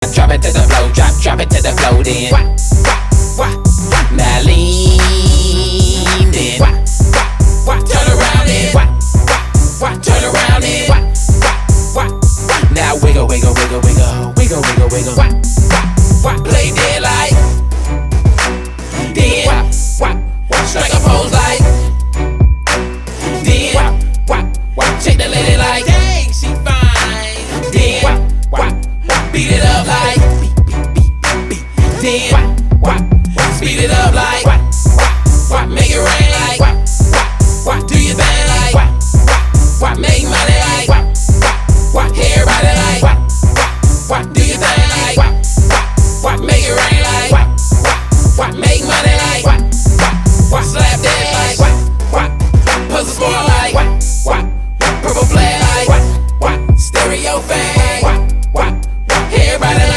Drop it to the flow, drop it to the flow then. Now lean then. Turn around then. Turn around then. Now wiggle, wiggle, wiggle, wiggle, wiggle, wiggle, wiggle. Play dead like. Then strike a pose like. Then check the lady like. Dang, she fine. Then beat it up like. Then